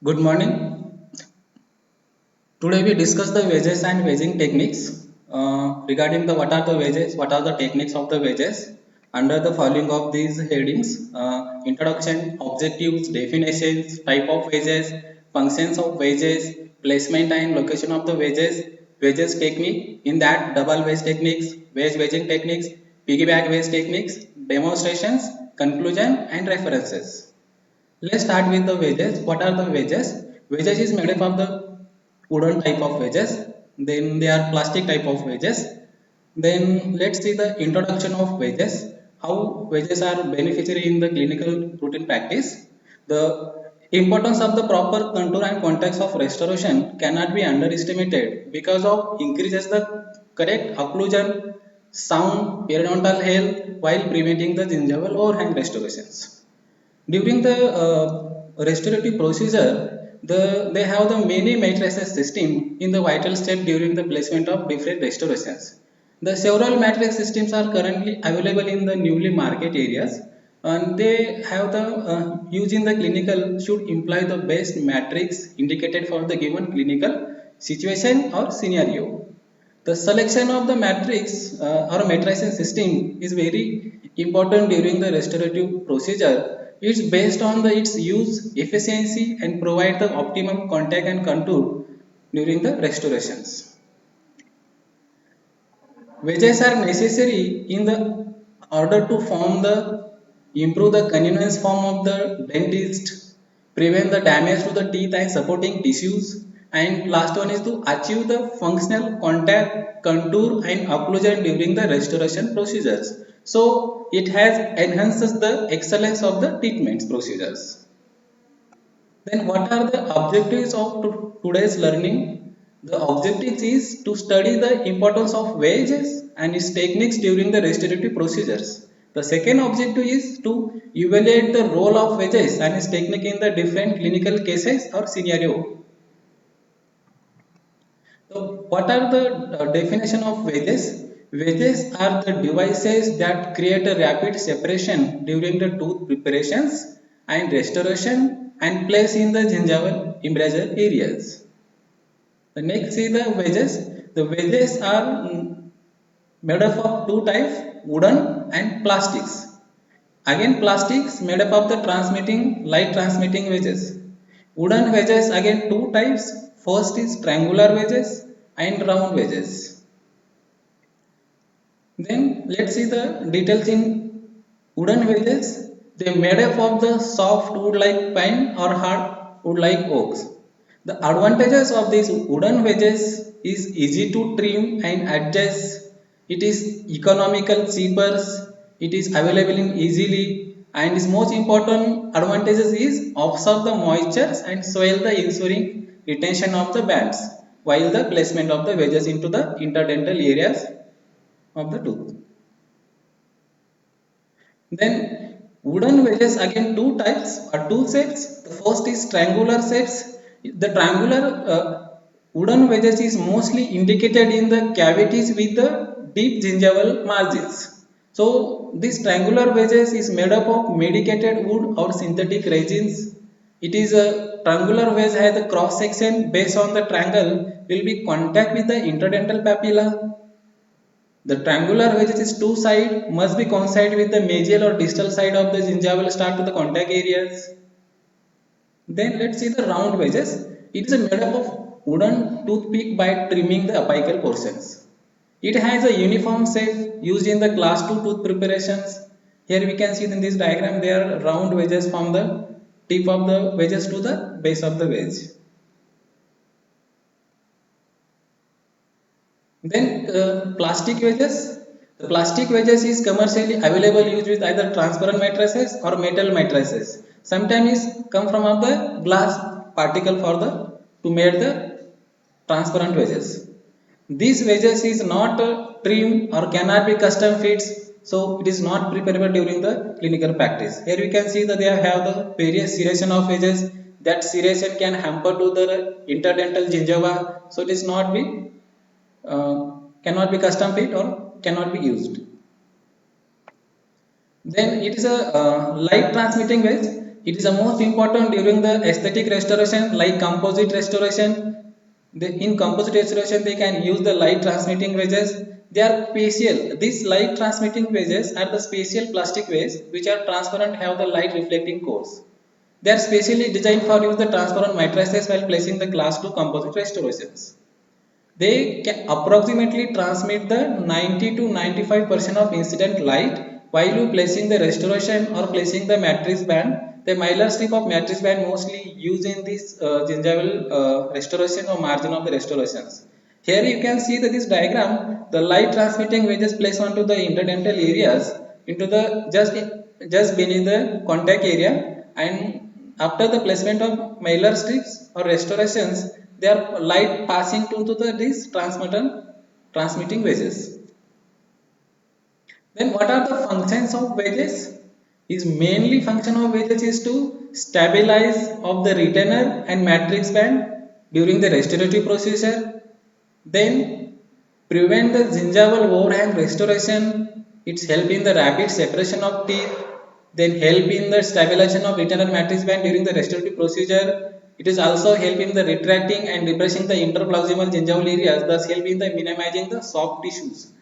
Good morning. Today we discuss the wages and waging techniques. Regarding the what are the wages, what are the techniques of the wages under the following of these headings: introduction, objectives, definitions, type of wages, functions of wages, placement and location of the wages technique. In that, double wage techniques, wage waging techniques, piggyback wage techniques, demonstrations, conclusion, and references. Let's start with the wages. What are the wages? Wages is made up of the wooden type of wages. Then they are plastic type of wages. Then let's see the introduction of wages. How wages are beneficiary in the clinical routine practice. The importance of the proper contour and context of restoration cannot be underestimated because of increases the correct occlusion, sound, periodontal health while preventing the gingival overhang restorations. During the restorative procedure, they have the many matrices system in the vital step during the placement of different restorations. The several matrix systems are currently available in the newly market areas, and they have the use in the clinical should imply the best matrix indicated for the given clinical situation or scenario. The selection of the matrix or matricing system is very important during the restorative procedure. It's based on its use efficiency and provide the optimum contact and contour during the restorations. Wedges are necessary in the order to form the improve the convenience form of the dentist, prevent the damage to the teeth and supporting tissues, and last one is to achieve the functional contact, contour and occlusion during the restoration procedures. So it has enhances the excellence of the treatments procedures. Then what are the objectives of today's learning? The objective is to study the importance of wages and its techniques during the restorative procedures. The second objective is to evaluate the role of wages and its technique in the different clinical cases or scenario. So what are the definition of wages? Wages are the devices that create a rapid separation during the tooth preparations and restoration and place in the gingival embrasure areas. The next is the wedges. The wedges are made up of two types, wooden and plastics. Again plastics made up of the transmitting light transmitting wedges. Wooden wedges again two types. First is triangular wedges and round wedges. Then let's see the details in wooden wedges. They made up of the soft wood like pine or hard wood like oaks. The advantages of these wooden wedges is easy to trim and adjust. It is economical, cheaper. It is available in easily, and its most important advantages is absorb the moistures and soil the ensuring retention of the bands while the placement of the wedges into the interdental areas of the tooth. Then wooden wedges again two types or two sets. The first is triangular sets. The triangular wooden wedges is mostly indicated in the cavities with the deep gingival margins. So this triangular wedges is made up of medicated wood or synthetic resins. It is a triangular wedge has a cross section based on the triangle will be contact with the interdental papilla. The triangular wedges is two side must be coincide with the medial or distal side of the gingival start to the contact areas. Then let's see the round wedges. It is made up of wooden toothpick by trimming the apical portions. It has a uniform shape used in the class 2 tooth preparations. Here we can see in this diagram there are round wedges from the tip of the wedges to the base of the wedge. Then plastic wedges. The plastic wedges is commercially available used with either transparent matrices or metal matrices. Sometimes come from of the glass particle for the to make the transparent wedges. These wedges is not trim or cannot be custom fits, so it is not preferable during the clinical practice. Here we can see that they have the various serration of wedges. That serration can hamper to the interdental gingiva, so it is not be cannot be custom fit or cannot be used. Then it is a light transmitting wedge. it is the most important during the aesthetic restoration like composite restoration. In composite restoration they can use the light transmitting wedges. They are special. These light transmitting wedges are the special plastic wedges which are transparent, have the light reflecting cores. They are specially designed for use the transparent matrices while placing the class 2 composite restorations. They can approximately transmit the 90 to 95% of incident light while you placing the restoration or placing the matrix band. The mylar strip of matrix band mostly used in this gingival restoration or margin of the restorations. Here you can see that this diagram, the light transmitting wedges placed onto the interdental areas into the just beneath the contact area, and after the placement of mylar strips or restorations, they are light passing to the this transmitting wedges. Then what are the functions of wedges? Is mainly function of wedges is to stabilize of the retainer and matrix band during the restorative procedure, then prevent the gingival overhang restoration. It's help in the rapid separation of teeth, then help in the stabilization of retainer matrix band during the restorative procedure. It is also help in the retracting and depressing the interproximal gingival areas, thus help in the minimizing the soft tissues.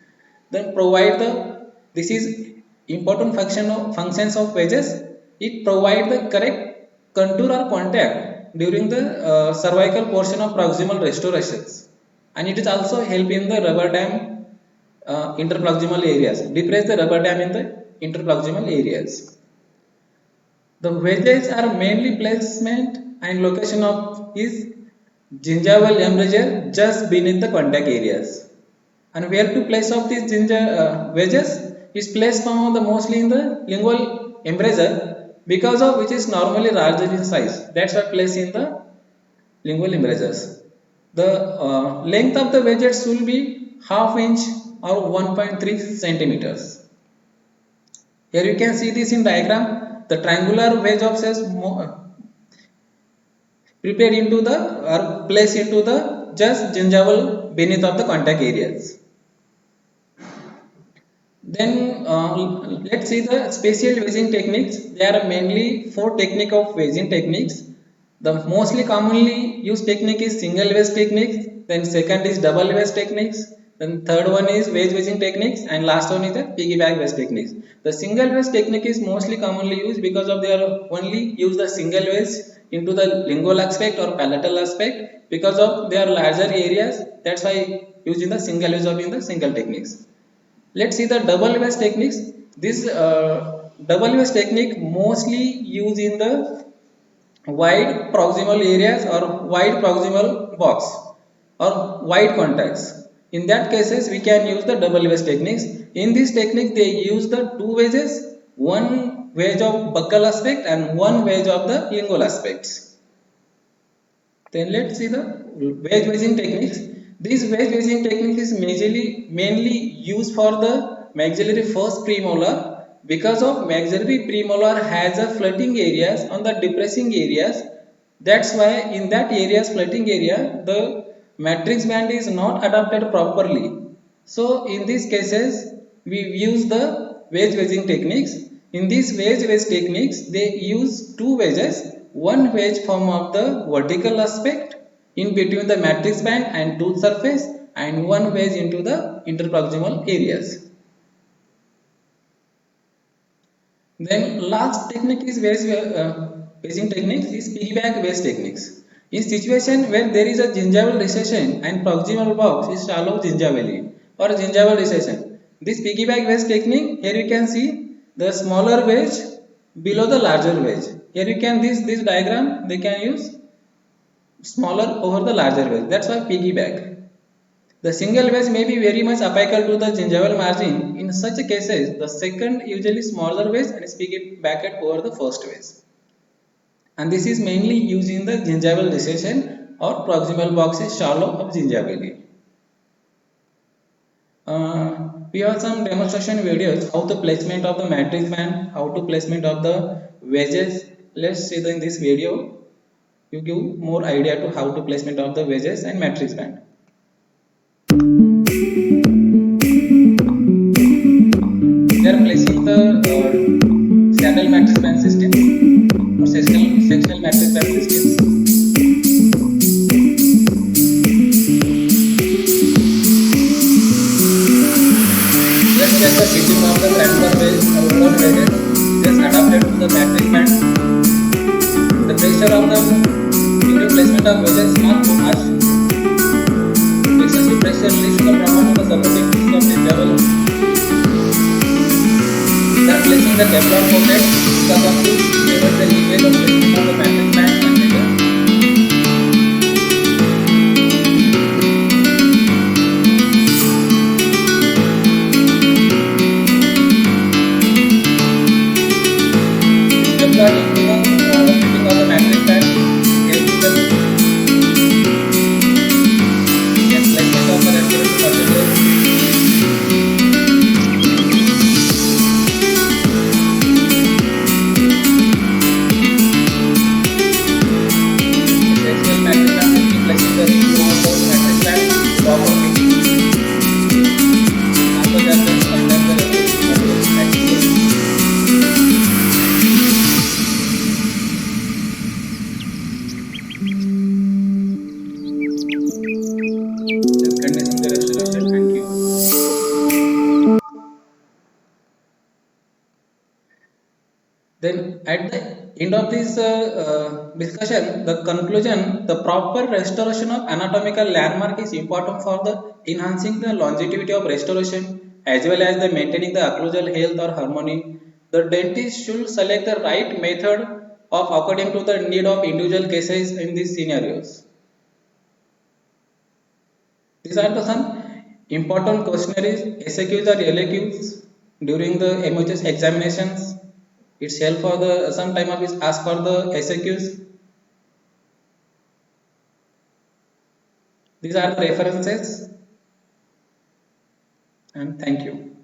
Then provide the, this is important functions of wedges. It provide the correct contour or contact during the cervical portion of proximal restorations, and it is also help in the rubber dam interproximal areas, depress the rubber dam in the interproximal areas. The wedges are mainly placement and location of is gingival embrasure just beneath the contact areas. And where to place of these wedges is placed from the mostly in the lingual embrasure, because of which is normally larger in size. That's why placed in the lingual embrasures. The length of the wedges will be half inch or 1.3 centimeters. Here you can see this in diagram. The triangular wedge of size prepared into the or placed into the just gingival beneath of the contact areas. Then let's see the spatial wedging techniques. There are mainly 4 technique of wedging techniques. The mostly commonly used technique is single wedge techniques, then second is double wedge techniques, then third one is wedge wedging techniques, and last one is the piggyback wedge techniques. The single wedge technique is mostly commonly used because of they are only use the single wedge into the lingual aspect or palatal aspect, because of their larger areas. That's why using the single wedge or in the single techniques. Let's see the double wedge techniques. This double wedge technique mostly used in the wide proximal areas or wide proximal box or wide contacts. In that cases we can use the double wedge techniques. In this technique they use the 2 wedges, one wedge of buccal aspect and one wedge of the lingual aspects. Then let's see the wedge wedging techniques. This wedge wedging technique is mainly used for the maxillary first premolar, because of maxillary premolar has a floating areas on the depressing areas. That's why in that areas floating area the matrix band is not adapted properly. So in these cases we use the wedge wedging techniques. In these wedge wedge techniques they use 2 wedges, one wedge form of the vertical aspect in between the matrix band and tooth surface, and one wedge into the interproximal areas. Then last technique is wedging techniques is piggyback wedge techniques. In situation where there is a gingival recession and proximal box is shallow gingivally or gingival recession, this piggyback wedge technique, here you can see the smaller wedge below the larger wedge. Here you can this diagram they can use smaller over the larger wedge. That's why piggyback. The single wedge may be very much apical to the gingival margin. In such cases, the second usually smaller wedge and is piggybacked over the first wedge. And this is mainly used in the gingival recession or proximal box is shallow of gingivally. We have some demonstration videos how the placement of the matrix band, how to placement of the wedges. Let's see in this video. You give more idea to how to placement of the wedges and matrix band. They are placing the saddle matrix band system or sectional matrix and systems. Just check the fitting of the triangular wedge or wooden wedges just adapted to the matrix band. The pressure of the during placement of wedges is not too much. Excessive pressure leads to the problem of the supporting pieces of the table. Then placing the Teflon coated because of this prevents the leakage of placement of the matrix band and wedges. This Teflon into the fitting of the matrix band helps in the placement of the respiratory surfaces. The axial matrix band will be placing the screw on the matrix band with proper fitting. After that, then contact the respiratory surfaces. Just condition the restoration. Thank you. Then at the end of this discussion, the conclusion, the proper restoration of anatomical landmark is important for the enhancing the longevity of restoration as well as the maintaining the occlusal health or harmony. The dentist should select the right method of according to the need of individual cases in these scenarios. These are the some important questionnaires, SAQs or LAQs during the MHS examinations. It's help for the some time of is ask for the SAQs. These are the references and thank you.